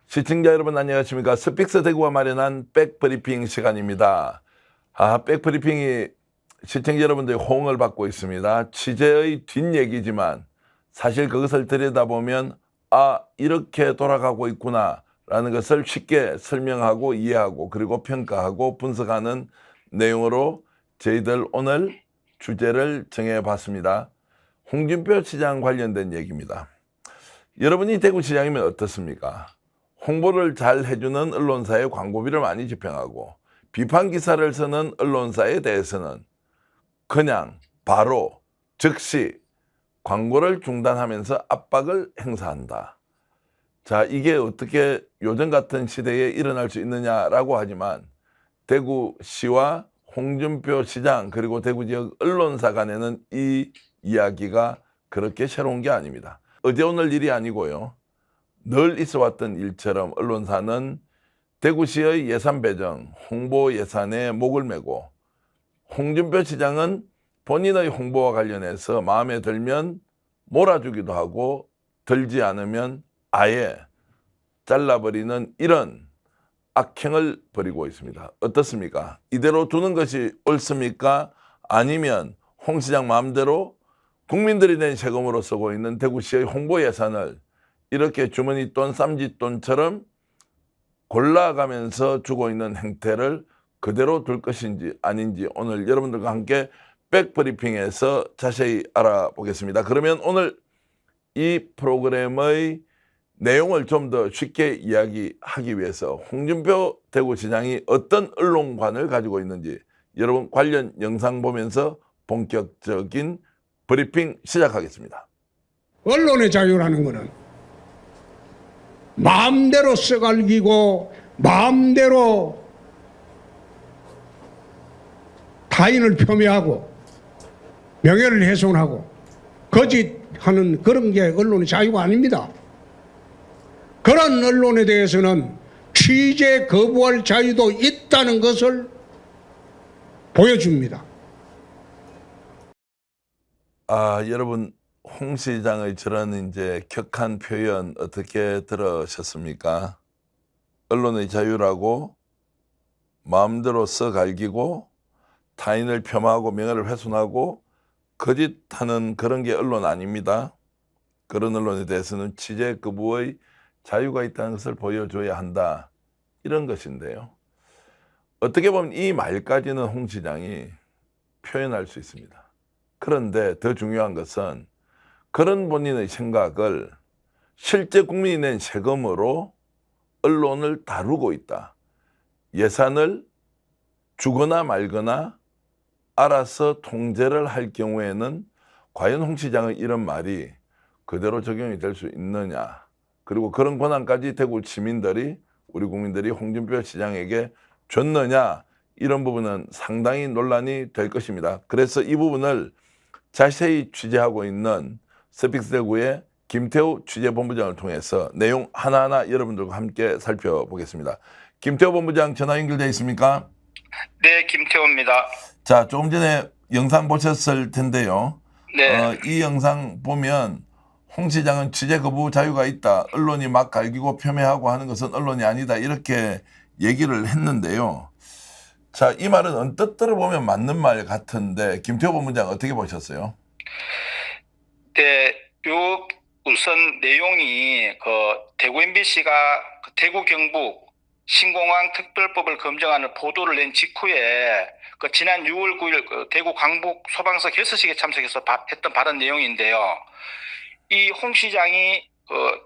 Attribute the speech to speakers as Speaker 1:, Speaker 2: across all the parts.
Speaker 1: 시청자 여러분 안녕하십니까. 스픽스 대구가 마련한 백브리핑 시간입니다. 백브리핑이 시청자 여러분들의 호응을 받고 있습니다. 취재의 뒷얘기지만 사실 그것을 들여다보면 이렇게 돌아가고 있구나 라는 것을 쉽게 설명하고 이해하고 그리고 평가하고 분석하는 내용으로 저희들 오늘 주제를 정해봤습니다. 홍준표 시장 관련된 얘기입니다. 여러분이 대구시장이면 어떻습니까? 홍보를 잘 해주는 언론사에 광고비를 많이 집행하고 비판 기사를 쓰는 언론사에 대해서는 그냥 바로 즉시 광고를 중단하면서 압박을 행사한다. 자, 이게 어떻게 요즘 같은 시대에 일어날 수 있느냐라고 하지만 대구시와 홍준표 시장 그리고 대구 지역 언론사 간에는 이 이야기가 그렇게 새로운 게 아닙니다. 어제 오늘 일이 아니고요. 늘 있어왔던 일처럼 언론사는 대구시의 예산 배정, 홍보 예산에 목을 메고 홍준표 시장은 본인의 홍보와 관련해서 마음에 들면 몰아주기도 하고 들지 않으면 아예 잘라버리는 이런 악행을 벌이고 있습니다. 어떻습니까? 이대로 두는 것이 옳습니까? 아니면 홍 시장 마음대로 국민들이 낸 세금으로 쓰고 있는 대구시의 홍보 예산을 이렇게 주머니돈, 쌈짓돈처럼 골라가면서 주고 있는 행태를 그대로 둘 것인지 아닌지 오늘 여러분들과 함께 백브리핑에서 자세히 알아보겠습니다. 그러면 오늘 이 프로그램의 내용을 좀 더 쉽게 이야기하기 위해서 홍준표 대구시장이 어떤 언론관을 가지고 있는지 여러분 관련 영상 보면서 본격적인 브리핑 시작하겠습니다.
Speaker 2: 언론의 자유라는 것은 마음대로 써갈기고 마음대로 타인을 폄훼하고 명예를 훼손하고 거짓하는 그런 게 언론의 자유가 아닙니다. 그런 언론에 대해서는 취재 거부할 자유도 있다는 것을 보여줍니다.
Speaker 1: 여러분 홍 시장의 저런 이제 격한 표현 어떻게 들으셨습니까? 언론의 자유라고 마음대로 써갈기고 타인을 폄하하고 명예를 훼손하고 거짓하는 그런 게 언론 아닙니다. 그런 언론에 대해서는 취재 거부의 자유가 있다는 것을 보여줘야 한다. 이런 것인데요. 어떻게 보면 이 말까지는 홍 시장이 표현할 수 있습니다. 그런데 더 중요한 것은 그런 본인의 생각을 실제 국민이 낸 세금으로 언론을 다루고 있다. 예산을 주거나 말거나 알아서 통제를 할 경우에는 과연 홍 시장의 이런 말이 그대로 적용이 될 수 있느냐. 그리고 그런 권한까지 대구 시민들이 우리 국민들이 홍준표 시장에게 줬느냐. 이런 부분은 상당히 논란이 될 것입니다. 그래서 이 부분을 자세히 취재하고 있는 스픽스 대구의 김태우 취재본부장을 통해서 내용 하나하나 여러분들과 함께 살펴보겠습니다. 김태우 본부장 전화 연결되어 있습니까?
Speaker 3: 네, 김태우입니다.
Speaker 1: 자, 조금 전에 영상 보셨을 텐데요.
Speaker 3: 네.
Speaker 1: 이 영상 보면 홍 시장은 취재 거부 자유가 있다. 언론이 막 갈기고 폄훼하고 하는 것은 언론이 아니다. 이렇게 얘기를 했는데요. 자, 이 말은 언뜻 들어보면 맞는 말 같은데 김태호 본부장 어떻게 보셨어요?
Speaker 3: 네, 우선 내용이 대구 MBC가 대구 경북 신공항 특별법을 검증하는 보도를 낸 직후에 지난 6월 9일 대구 광복 소방서 개소식에 참석해서 했던 발언 내용인데요. 이 홍 시장이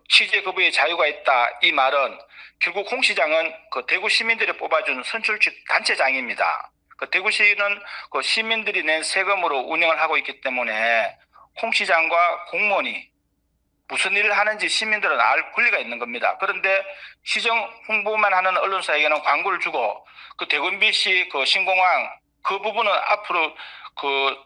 Speaker 3: 취재 거부의 자유가 있다. 이 말은 결국 홍 시장은 대구 시민들이 뽑아준 선출직 단체장입니다. 대구시는 시민들이 낸 세금으로 운영을 하고 있기 때문에 홍 시장과 공무원이 무슨 일을 하는지 시민들은 알 권리가 있는 겁니다. 그런데 시정 홍보만 하는 언론사에게는 광고를 주고 대구 MBC 신공항 그 부분은 앞으로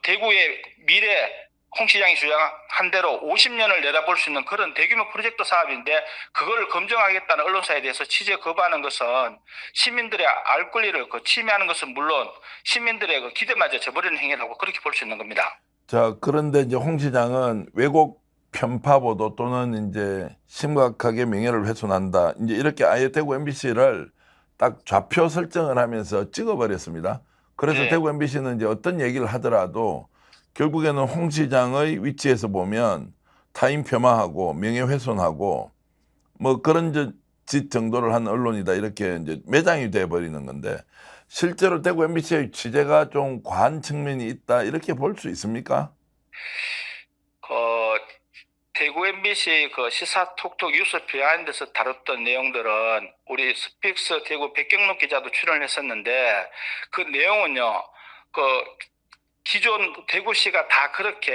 Speaker 3: 대구의 미래 홍 시장이 주장한 대로 50년을 내다볼 수 있는 그런 대규모 프로젝트 사업인데 그걸 검증하겠다는 언론사에 대해서 취재 거부하는 것은 시민들의 알 권리를 침해하는 것은 물론 시민들의 기대마저 저버리는 행위라고 그렇게 볼 수 있는 겁니다.
Speaker 1: 자, 그런데 이제 홍 시장은 왜곡 편파 보도 또는 이제 심각하게 명예를 훼손한다. 이제 이렇게 아예 대구 MBC를 딱 좌표 설정을 하면서 찍어버렸습니다. 그래서
Speaker 3: 네.
Speaker 1: 대구 MBC는 이제 어떤 얘기를 하더라도 결국에는 홍 시장의 위치에서 보면 타인 폄하하고 명예훼손하고 뭐 그런 짓 정도를 한 언론이다 이렇게 이제 매장이 돼 버리는 건데 실제로 대구 MBC의 취재가 좀 과한 측면이 있다 이렇게 볼 수 있습니까?
Speaker 3: 그 대구 MBC 그 시사 톡톡 뉴스 비하인드에서 다뤘던 내용들은 우리 스픽스 대구 백경록 기자도 출연을 했었는데 그 내용은요. 그 기존 대구시가 다 그렇게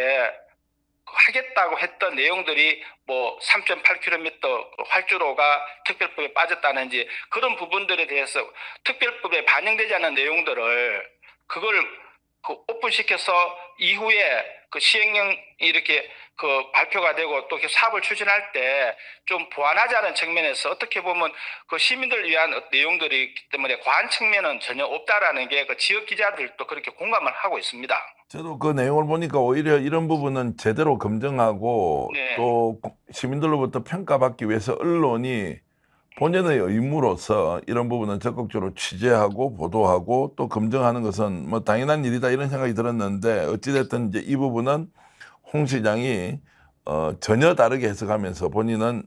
Speaker 3: 하겠다고 했던 내용들이 뭐 3.8km 활주로가 특별법에 빠졌다는지 그런 부분들에 대해서 특별법에 반영되지 않은 내용들을 그걸 오픈시켜서 이후에 그 시행령 이렇게 그 발표가 되고 또 사업을 추진할 때 좀 보완하자는 측면에서 어떻게 보면 그 시민들을 위한 내용들이 있기 때문에 과한 측면은 전혀 없다라는 게 그 지역 기자들도 그렇게 공감을 하고 있습니다.
Speaker 1: 저도 그 내용을 보니까 오히려 이런 부분은 제대로 검증하고
Speaker 3: 네.
Speaker 1: 또 시민들로부터 평가받기 위해서 언론이 본연의 의무로서 이런 부분은 적극적으로 취재하고 보도하고 또 검증하는 것은 뭐 당연한 일이다 이런 생각이 들었는데 어찌됐든 이제 이 부분은 홍 시장이 전혀 다르게 해석하면서 본인은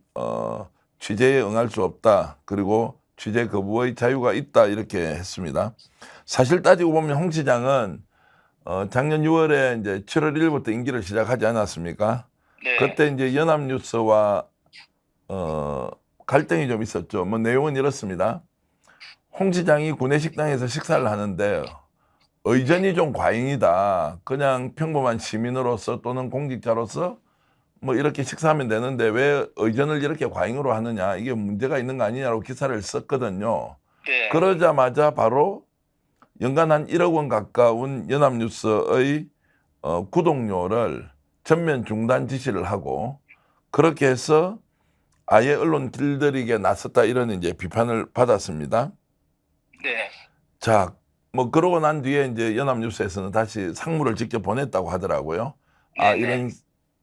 Speaker 1: 취재에 응할 수 없다 그리고 취재 거부의 자유가 있다 이렇게 했습니다. 사실 따지고 보면 홍 시장은 작년 6월에 이제 7월 1일부터 임기를 시작하지 않았습니까?
Speaker 3: 네.
Speaker 1: 그때 이제 연합뉴스와 갈등이 좀 있었죠. 뭐 내용은 이렇습니다. 홍 시장이 구내식당에서 식사를 하는데 의전이 좀 과잉이다. 그냥 평범한 시민으로서 또는 공직자로서 뭐 이렇게 식사하면 되는데 왜 의전을 이렇게 과잉으로 하느냐. 이게 문제가 있는 거 아니냐고 기사를 썼거든요.
Speaker 3: 네.
Speaker 1: 그러자마자 바로 연간 한 1억 원 가까운 연합뉴스의 구독료를 전면 중단 지시를 하고 그렇게 해서 아예 언론 길들이게 나섰다 이런 이제 비판을 받았습니다.
Speaker 3: 네.
Speaker 1: 자, 뭐 그러고 난 뒤에 이제 연합뉴스에서는 다시 상무를 직접 보냈다고 하더라고요. 아,
Speaker 3: 네네.
Speaker 1: 이런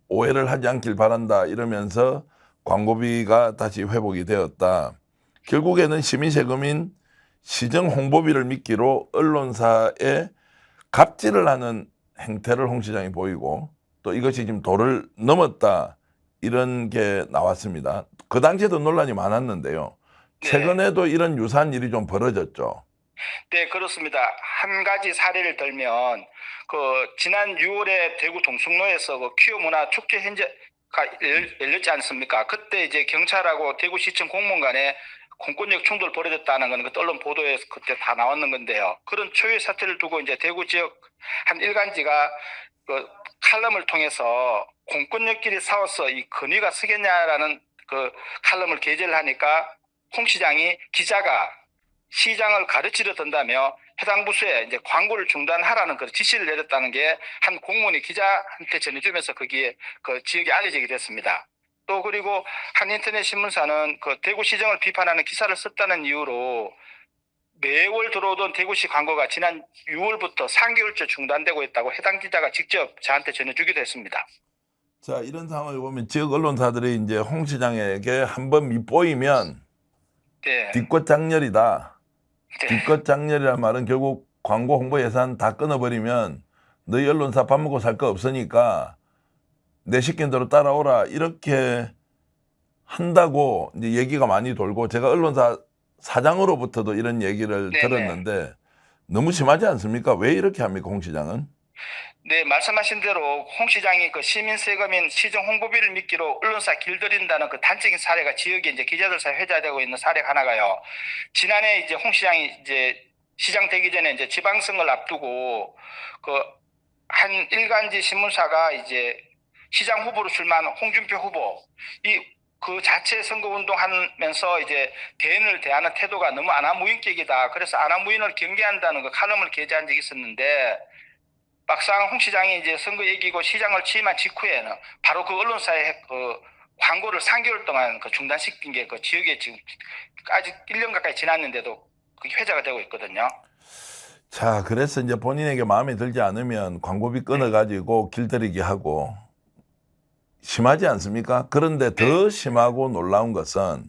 Speaker 1: 오해를 하지 않길 바란다 이러면서 광고비가 다시 회복이 되었다. 결국에는 시민세금인 시정 홍보비를 미끼로 언론사에 갑질을 하는 행태를 홍 시장이 보이고 또 이것이 지금 도를 넘었다 이런 게 나왔습니다. 그 당시에도 논란이 많았는데요.
Speaker 3: 네.
Speaker 1: 최근에도 이런 유사한 일이 좀 벌어졌죠.
Speaker 3: 네, 그렇습니다. 한 가지 사례를 들면 그 지난 6월에 대구 동성로에서 그 퀴어 문화 축제 현재가 열렸지 않습니까? 그때 이제 경찰하고 대구시청 공무원 간에 공권력 충돌 벌어졌다는 건 그 언론 보도에서 그때 다 나왔는 건데요. 그런 초유의 사태를 두고 이제 대구 지역 한 일간지가 그 칼럼을 통해서 공권력끼리 싸워서 이 건의가 쓰겠냐라는 그 칼럼을 게재를 하니까 홍 시장이 기자가 시장을 가르치려 든다며 해당 부서에 이제 광고를 중단하라는 그 지시를 내렸다는 게 한 공무원이 기자한테 전해주면서 거기에 그 지역에 알려지게 됐습니다. 또 그리고 한 인터넷 신문사는 그 대구시정을 비판하는 기사를 썼다는 이유로 매월 들어오던 대구시 광고가 지난 6월부터 3개월째 중단되고 있다고 해당 기자가 직접 저한테 전해주기도 했습니다.
Speaker 1: 자, 이런 상황을 보면 지역 언론사들이 이제 홍 시장에게 한번 밉보이면
Speaker 3: 네.
Speaker 1: 뒤끝 장렬이다.
Speaker 3: 네.
Speaker 1: 뒤끝 장렬이란 말은 결국 광고 홍보 예산 다 끊어버리면 너희 언론사 밥 먹고 살 거 없으니까 내 시킨 대로 따라오라 이렇게 한다고 이제 얘기가 많이 돌고 제가 언론사 사장으로부터도 이런 얘기를
Speaker 3: 네네.
Speaker 1: 들었는데 너무 심하지 않습니까? 왜 이렇게 합니까, 홍 시장은?
Speaker 3: 네, 말씀하신 대로 홍 시장이 그 시민 세금인 시정 홍보비를 미끼로 언론사 길들인다는 그 단적인 사례가 지역에 이제 기자들 사이에 회자되고 있는 사례가 하나가요. 지난해 이제 홍 시장이 이제 시장 되기 전에 이제 지방선거를 앞두고 그 한 일간지 신문사가 이제 시장 후보로 출마한 홍준표 후보 그 자체 선거 운동하면서 이제 대인을 대하는 태도가 너무 아나무인격이다. 그래서 아나무인을 경계한다는 그 칼럼을 게재한 적이 있었는데 막상 홍 시장이 이제 선거 얘기고 시장을 취임한 직후에는 바로 그 언론사에 그 광고를 3개월 동안 그 중단시킨 게 그 지역에 지금 아직 1년 가까이 지났는데도 그게 회자가 되고 있거든요.
Speaker 1: 자, 그래서 이제 본인에게 마음에 들지 않으면 광고비 끊어가지고 길들이기 하고 심하지 않습니까? 그런데 더 심하고 놀라운 것은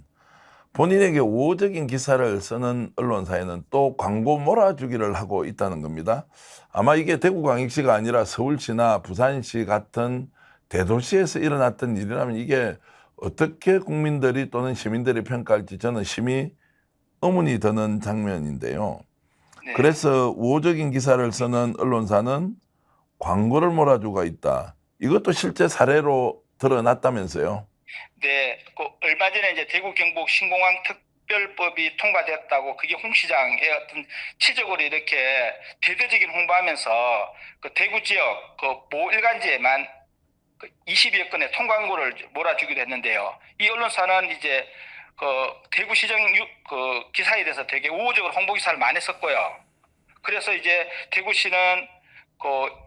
Speaker 1: 본인에게 우호적인 기사를 쓰는 언론사에는 또 광고 몰아주기를 하고 있다는 겁니다. 아마 이게 대구광역시가 아니라 서울시나 부산시 같은 대도시에서 일어났던 일이라면 이게 어떻게 국민들이 또는 시민들이 평가할지 저는 심히 의문이 드는 장면인데요.
Speaker 3: 네.
Speaker 1: 그래서 우호적인 기사를 쓰는 언론사는 광고를 몰아주고 있다. 이것도 실제 사례로 드러났다면서요.
Speaker 3: 네, 그 얼마 전에 이제 대구 경북 신공항 특별법이 통과됐다고 그게 홍 시장의 어떤 치적으로 이렇게 대대적인 홍보하면서 그 대구 지역 그 모 일간지에만 20여 건의 통광고를 몰아주기도 했는데요. 이 언론사는 이제 그 대구시정 그 기사에 대해서 되게 우호적으로 홍보 기사를 많이 썼고요. 그래서 이제 대구시는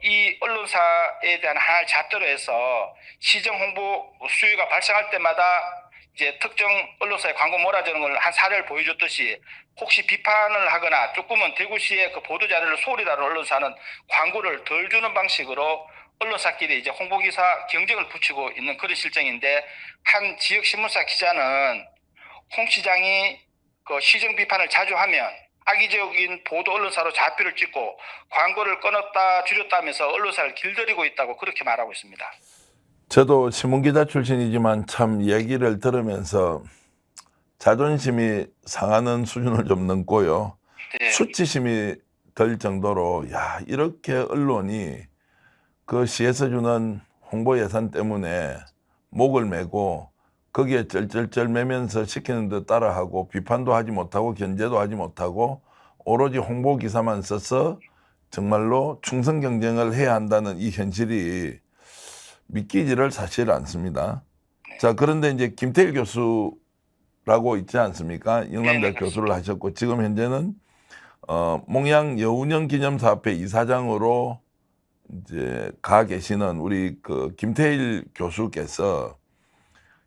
Speaker 3: 이 언론사에 대한 하나를 잣대로 해서 시정 홍보 수요가 발생할 때마다 이제 특정 언론사에 광고 몰아주는 걸 한 사례를 보여줬듯이 혹시 비판을 하거나 조금은 대구시의 그 보도 자료를 소홀히 다룬 언론사는 광고를 덜 주는 방식으로 언론사끼리 이제 홍보 기사 경쟁을 붙이고 있는 그런 실정인데 한 지역 신문사 기자는 홍 시장이 그 시정 비판을 자주 하면 악의적인 보도 언론사로 좌표를 찍고 광고를 끊었다 줄였다면서 언론사를 길들이고 있다고 그렇게 말하고 있습니다.
Speaker 1: 저도 신문기자 출신이지만 참 얘기를 들으면서 자존심이 상하는 수준을 좀 넘고요.
Speaker 3: 네.
Speaker 1: 수치심이 들 정도로 야 이렇게 언론이 그 시에서 주는 홍보 예산 때문에 목을 메고 거기에 쩔쩔쩔 매면서 시키는 듯 따라하고 비판도 하지 못하고 견제도 하지 못하고 오로지 홍보 기사만 써서 정말로 충성 경쟁을 해야 한다는 이 현실이 믿기지를 사실 않습니다. 자, 그런데 이제 김태일 교수라고 있지 않습니까? 영남대학 교수를 하셨고 지금 현재는 몽양 여운형 기념사업회 이사장으로 이제 가 계시는 우리 그 김태일 교수께서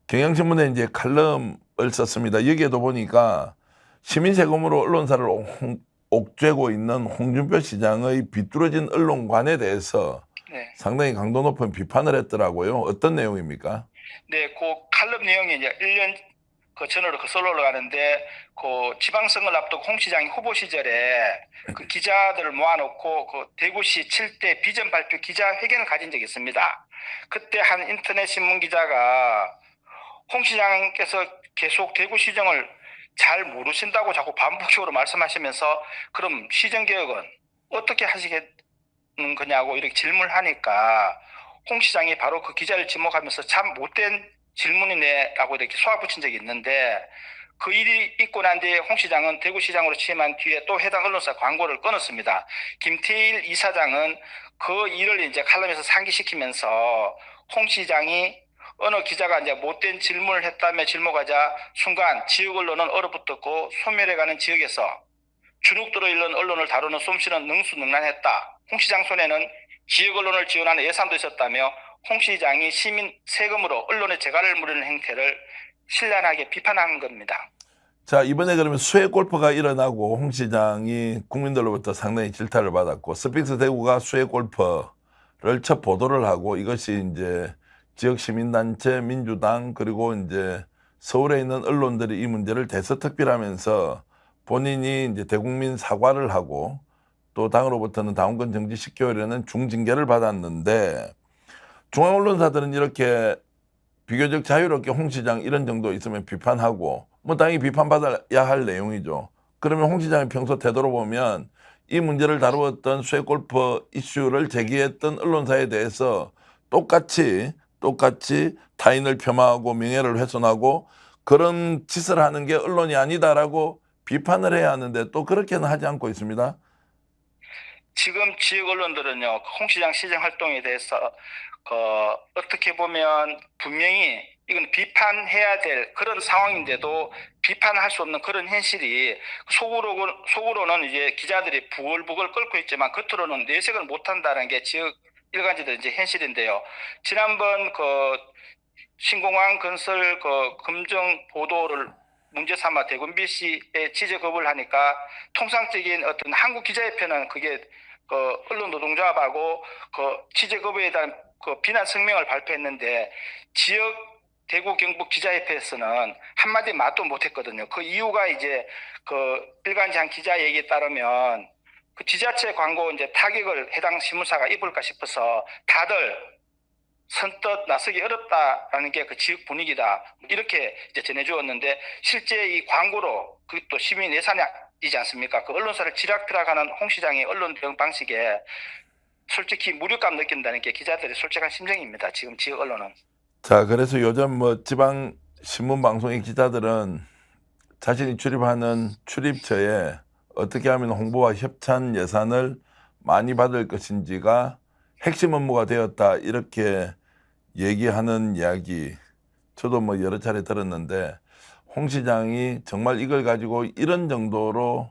Speaker 1: 경향신문에 이제 칼럼을 썼습니다. 여기에도 보니까 시민 세금으로 언론사를 옥죄고 있는 홍준표 시장의 비뚤어진 언론관에 대해서
Speaker 3: 네.
Speaker 1: 상당히 강도 높은 비판을 했더라고요. 어떤 내용입니까?
Speaker 3: 네, 그 칼럼 내용이 이제 1년 전으로 거슬러 올라가는데 그 지방선거를 앞두고 홍 시장이 후보 시절에 그 기자들을 모아놓고 그 대구시 7대 비전 발표 기자회견을 가진 적이 있습니다. 그때 한 인터넷 신문 기자가 홍 시장께서 계속 대구 시정을 잘 모르신다고 자꾸 반복적으로 말씀하시면서 그럼 시정개혁은 어떻게 하시겠는 거냐고 이렇게 질문을 하니까 홍 시장이 바로 그 기자를 지목하면서 참 못된 질문이네라고 이렇게 쏘아붙인 적이 있는데 그 일이 있고 난 뒤에 홍 시장은 대구시장으로 취임한 뒤에 또 해당 언론사 광고를 끊었습니다. 김태일 이사장은 그 일을 이제 칼럼에서 상기시키면서 홍 시장이 어느 기자가 이제 못된 질문을 했다며 질문하자 순간 지역 언론은 얼어붙었고 소멸해가는 지역에서 주눅들어 있는 언론을 다루는 솜씨는 능수능란했다. 홍 시장 손에는 지역 언론을 지원하는 예산도 있었다며 홍 시장이 시민 세금으로 언론의 재갈을 물리는 행태를 신랄하게 비판한 겁니다.
Speaker 1: 자, 이번에 그러면 수해 골프가 일어나고 홍 시장이 국민들로부터 상당히 질타를 받았고 스픽스 대구가 수해 골프를 첫 보도를 하고 이것이 이제 지역 시민단체, 민주당 그리고 이제 서울에 있는 언론들이 이 문제를 대서특필하면서 본인이 이제 대국민 사과를 하고 또 당으로부터는 당원권 정지 10개월에는 중징계를 받았는데 중앙 언론사들은 이렇게 비교적 자유롭게 홍 시장 이런 정도 있으면 비판하고 뭐 당연히 비판받아야 할 내용이죠. 그러면 홍 시장의 평소 태도로 보면 이 문제를 다루었던 수해 골프 이슈를 제기했던 언론사에 대해서 똑같이 타인을 폄하하고 명예를 훼손하고 그런 짓을 하는 게 언론이 아니다라고 비판을 해야 하는데 또 그렇게는 하지 않고 있습니다.
Speaker 3: 지금 지역 언론들은요, 홍 시장 시정 활동에 대해서 어떻게 보면 분명히 이건 비판해야 될 그런 상황인데도 비판할 수 없는 그런 현실이 속으로는 이제 기자들이 부글부글 끓고 있지만 겉으로는 내색을 못한다는 게 지역 일간지들 이제 현실인데요. 지난번 신공항 건설 검증 보도를 문제 삼아 대구 MBC에 취재 거부를 하니까 통상적인 어떤 한국 기자협회는 그게 언론 노동조합하고 취재 거부에 대한 그 비난 성명을 발표했는데 지역 대구 경북 기자협회에서는 한마디 말도 못했거든요. 그 이유가 이제 그 일간지 기자 얘기에 따르면 그 지자체 광고 이제 타격을 해당 신문사가 입을까 싶어서 다들 선뜻 나서기 어렵다라는 게 그 지역 분위기다 이렇게 이제 전해주었는데 실제 이 광고로 그것도 시민 예산이지 않습니까? 그 언론사를 쥐락펴락하는 홍 시장의 언론 대응 방식에 솔직히 무력감 느낀다는 게 기자들의 솔직한 심정입니다. 지금 지역 언론은.
Speaker 1: 자, 그래서 요즘 뭐 지방 신문 방송의 기자들은 자신이 출입하는 출입처에 어떻게 하면 홍보와 협찬 예산을 많이 받을 것인지가 핵심 업무가 되었다 이렇게 얘기하는 이야기 저도 뭐 여러 차례 들었는데 홍 시장이 정말 이걸 가지고 이런 정도로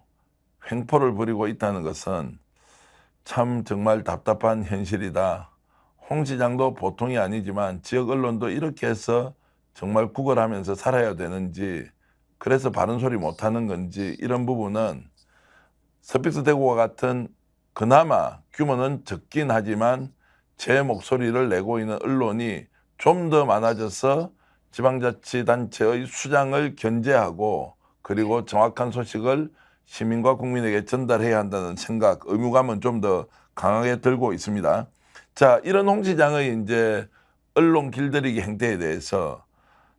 Speaker 1: 횡포를 부리고 있다는 것은 참 정말 답답한 현실이다. 홍 시장도 보통이 아니지만 지역 언론도 이렇게 해서 정말 구걸하면서 살아야 되는지 그래서 바른 소리 못하는 건지 이런 부분은 스픽스 대구와 같은 그나마 규모는 적긴 하지만 제 목소리를 내고 있는 언론이 좀 더 많아져서 지방자치단체의 수장을 견제하고 그리고 정확한 소식을 시민과 국민에게 전달해야 한다는 생각, 의무감은 좀 더 강하게 들고 있습니다. 자, 이런 홍 시장의 이제 언론 길들이기 행태에 대해서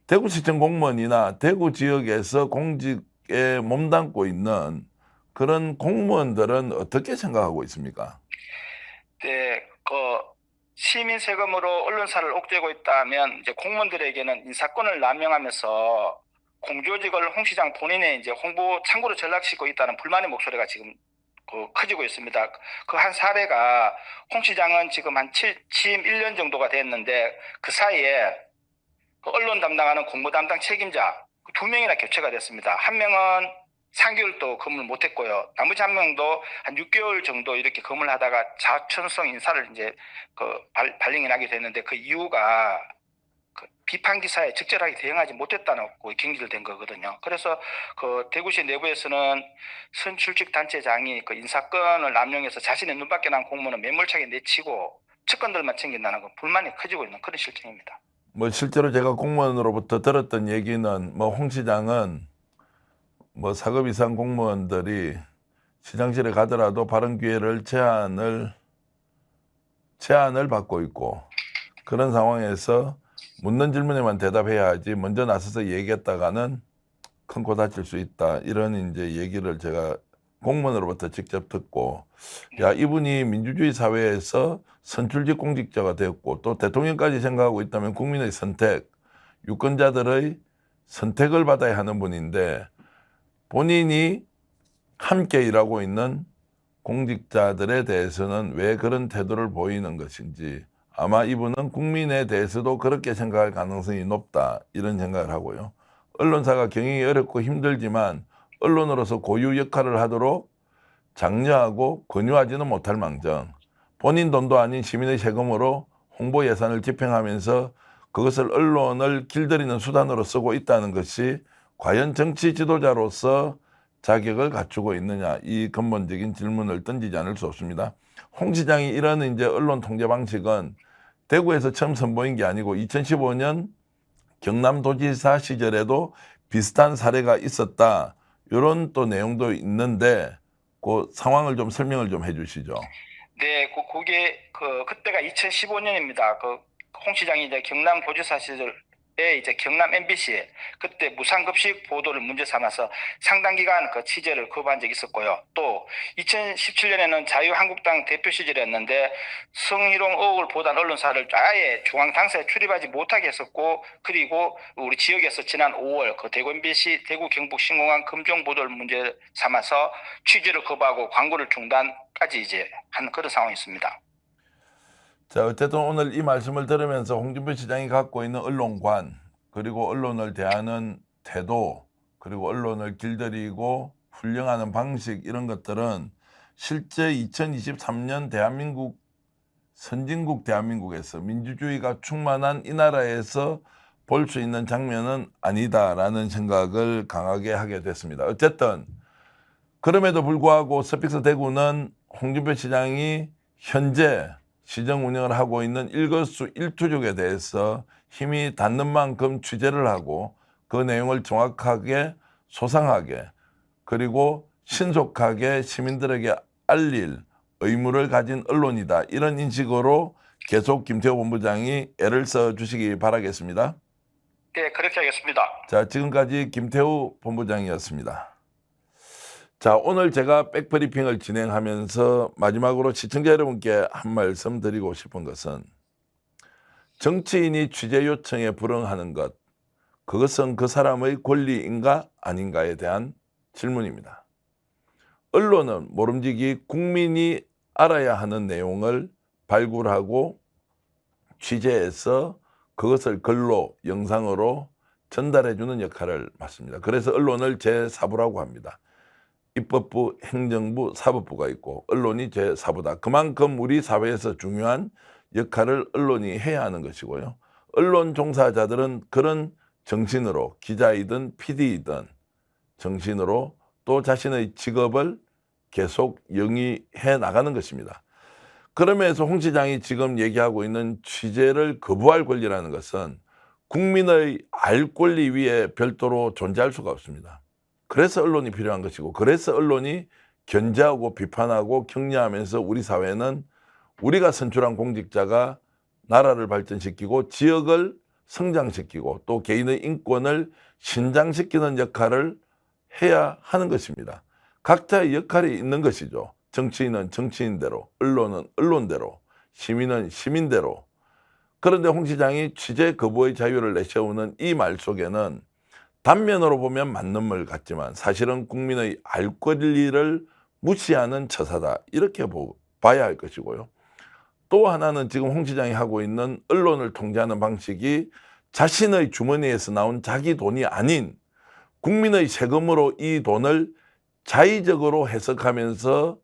Speaker 1: 대구시청 공무원이나 대구 지역에서 공직에 몸담고 있는 그런 공무원들은 어떻게 생각하고 있습니까?
Speaker 3: 네, 그 시민 세금으로 언론사를 옥죄고 있다면 이제 공무원들에게는 인사권을 남용하면서 공조직을 홍 시장 본인의 이제 홍보 창구로 전락시키고 있다는 불만의 목소리가 지금 커지고 있습니다. 그 한 사례가 홍 시장은 지금 한 취임 1년 정도가 됐는데 그 사이에 그 언론 담당하는 공보 담당 책임자 2명이나 교체가 됐습니다. 한 명은 3개월도 근무를 못했고요. 나머지 한 명도 한 6개월 정도 이렇게 근무를 하다가 자천성 인사를 이제 발령이 나게 됐는데 그 이유가 그 비판 기사에 적절하게 대응하지 못했다는 경질된 거거든요. 그래서 그 대구시 내부에서는 선출직 단체장이 그 인사권을 남용해서 자신의 눈밖에 난 공무원을 매몰차게 내치고 측근들만 챙긴다는 건 불만이 커지고 있는 그런 실정입니다.
Speaker 1: 뭐 실제로 제가 공무원으로부터 들었던 얘기는 뭐 홍 시장은 뭐 4급 이상 공무원들이 시장실에 가더라도 발언 기회를 제한을 받고 있고 그런 상황에서 묻는 질문에만 대답해야 하지 먼저 나서서 얘기했다가는 큰 코 다칠 수 있다 이런 이제 얘기를 제가 공무원으로부터 직접 듣고 야 이분이 민주주의 사회에서 선출직 공직자가 되었고 또 대통령까지 생각하고 있다면 국민의 선택 유권자들의 선택을 받아야 하는 분인데 본인이 함께 일하고 있는 공직자들에 대해서는 왜 그런 태도를 보이는 것인지 아마 이분은 국민에 대해서도 그렇게 생각할 가능성이 높다 이런 생각을 하고요. 언론사가 경영이 어렵고 힘들지만 언론으로서 고유 역할을 하도록 장려하고 권유하지는 못할 망정 본인 돈도 아닌 시민의 세금으로 홍보 예산을 집행하면서 그것을 언론을 길들이는 수단으로 쓰고 있다는 것이 과연 정치 지도자로서 자격을 갖추고 있느냐 이 근본적인 질문을 던지지 않을 수 없습니다. 홍 시장이 이런 이제 언론 통제 방식은 대구에서 처음 선보인 게 아니고 2015년 경남도지사 시절에도 비슷한 사례가 있었다. 이런 또 내용도 있는데 그 상황을 좀 설명을 좀 해주시죠.
Speaker 3: 네, 그게 그때가 2015년입니다. 홍 시장이 이제 경남도지사 시절에 이제 경남 MBC 그때 무상급식 보도를 문제 삼아서 상당 기간 그 취재를 거부한 적이 있었고요. 또 2017년에는 자유한국당 대표 시절이었는데 성희롱 의혹을 보도한 언론사를 아예 중앙 당사에 출입하지 못하게 했었고 그리고 우리 지역에서 지난 5월 그 대구 MBC 대구 경북 신공항 금종 보도를 문제 삼아서 취재를 거부하고 광고를 중단까지 이제 한 그런 상황이었습니다.
Speaker 1: 자, 어쨌든 오늘 이 말씀을 들으면서 홍준표 시장이 갖고 있는 언론관 그리고 언론을 대하는 태도 그리고 언론을 길들이고 훈령하는 방식 이런 것들은 실제 2023년 대한민국 선진국 대한민국에서 민주주의가 충만한 이 나라에서 볼 수 있는 장면은 아니다라는 생각을 강하게 하게 됐습니다. 어쨌든 그럼에도 불구하고 스픽스 대구는 홍준표 시장이 현재 시정 운영을 하고 있는 일거수일투족에 대해서 힘이 닿는 만큼 취재를 하고 그 내용을 정확하게 소상하게 그리고 신속하게 시민들에게 알릴 의무를 가진 언론이다. 이런 인식으로 계속 김태호 본부장이 애를 써주시기 바라겠습니다.
Speaker 3: 네, 그렇게 하겠습니다.
Speaker 1: 자, 지금까지 김태우 본부장이었습니다. 자, 오늘 제가 백브리핑을 진행하면서 마지막으로 시청자 여러분께 한 말씀 드리고 싶은 것은 정치인이 취재 요청에 불응하는 것, 그것은 그 사람의 권리인가 아닌가에 대한 질문입니다. 언론은 모름지기 국민이 알아야 하는 내용을 발굴하고 취재해서 그것을 글로, 영상으로 전달해주는 역할을 맡습니다. 그래서 언론을 제4부라고 합니다. 입법부, 행정부, 사법부가 있고 언론이 제4부다. 그만큼 우리 사회에서 중요한 역할을 언론이 해야 하는 것이고요. 언론 종사자들은 그런 정신으로 기자이든 PD이든 정신으로 또 자신의 직업을 계속 영위해 나가는 것입니다. 그러면서 홍 시장이 지금 얘기하고 있는 취재를 거부할 권리라는 것은 국민의 알 권리 위에 별도로 존재할 수가 없습니다. 그래서 언론이 필요한 것이고 그래서 언론이 견제하고 비판하고 격려하면서 우리 사회는 우리가 선출한 공직자가 나라를 발전시키고 지역을 성장시키고 또 개인의 인권을 신장시키는 역할을 해야 하는 것입니다. 각자의 역할이 있는 것이죠. 정치인은 정치인대로, 언론은 언론대로, 시민은 시민대로. 그런데 홍 시장이 취재 거부의 자유를 내세우는 이 말 속에는 단면으로 보면 맞는 말 같지만 사실은 국민의 알 권리를 무시하는 처사다. 이렇게 봐야 할 것이고요. 또 하나는 지금 홍 시장이 하고 있는 언론을 통제하는 방식이 자신의 주머니에서 나온 자기 돈이 아닌 국민의 세금으로 이 돈을 자의적으로 해석하면서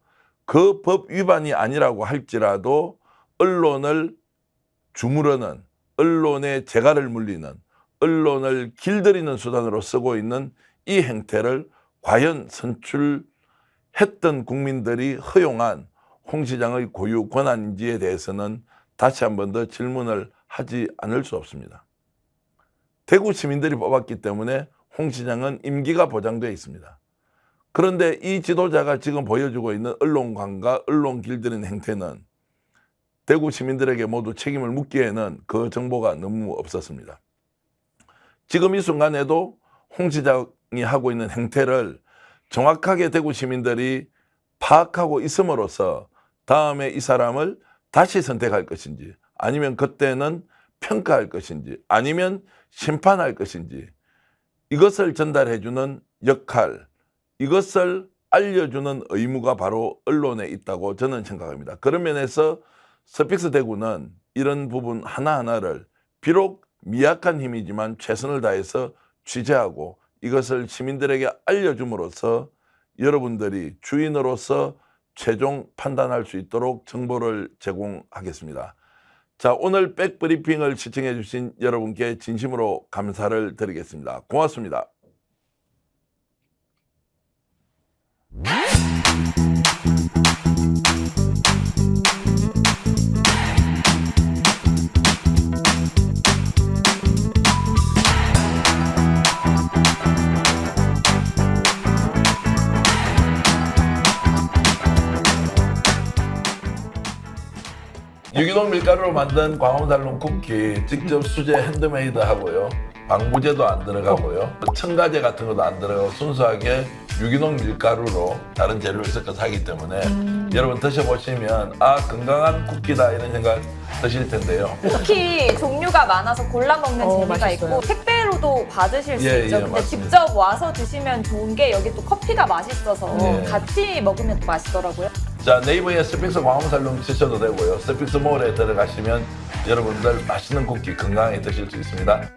Speaker 1: 그 법 위반이 아니라고 할지라도 언론을 주무르는, 언론의 재갈을 물리는, 언론을 길들이는 수단으로 쓰고 있는 이 행태를 과연 선출했던 국민들이 허용한 홍 시장의 고유 권한인지에 대해서는 다시 한 번 더 질문을 하지 않을 수 없습니다. 대구 시민들이 뽑았기 때문에 홍 시장은 임기가 보장되어 있습니다. 그런데 이 지도자가 지금 보여주고 있는 언론관과 언론 길들이는 행태는 대구 시민들에게 모두 책임을 묻기에는 그 정보가 너무 없었습니다. 지금 이 순간에도 홍 시장이 하고 있는 행태를 정확하게 대구 시민들이 파악하고 있음으로써 다음에 이 사람을 다시 선택할 것인지 아니면 그때는 평가할 것인지 아니면 심판할 것인지 이것을 전달해주는 역할, 이것을 알려주는 의무가 바로 언론에 있다고 저는 생각합니다. 그런 면에서 스픽스 대구는 이런 부분 하나하나를 비록 미약한 힘이지만 최선을 다해서 취재하고 이것을 시민들에게 알려줌으로써 여러분들이 주인으로서 최종 판단할 수 있도록 정보를 제공하겠습니다. 자, 오늘 백브리핑을 시청해 주신 여러분께 진심으로 감사를 드리겠습니다. 고맙습니다. 유기농 밀가루로 만든 광화문달롱 쿠키 직접 수제 핸드메이드 하고요. 방부제도 안 들어가고요. 첨가제 같은 것도 안 들어가고 순수하게 유기농 밀가루로 다른 재료를 섞어서 하기 때문에 여러분 드셔보시면 아 건강한 쿠키다 이런 생각 드실 텐데요.
Speaker 4: 쿠키 종류가 많아서 골라 먹는 재미가
Speaker 5: 맛있어요.
Speaker 4: 있고 택배로도 받으실 수
Speaker 1: 예,
Speaker 4: 있죠.
Speaker 1: 예,
Speaker 4: 근데
Speaker 1: 맞습니다.
Speaker 4: 직접 와서 드시면 좋은 게 여기 또 커피가 맛있어서
Speaker 1: 예.
Speaker 4: 같이 먹으면 또 맛있더라고요.
Speaker 1: 자, 네이버에 스픽스 광화문살롱 치셔도 되고요. 스픽스 몰에 들어가시면 여러분들 맛있는 쿠키 건강하게 드실 수 있습니다.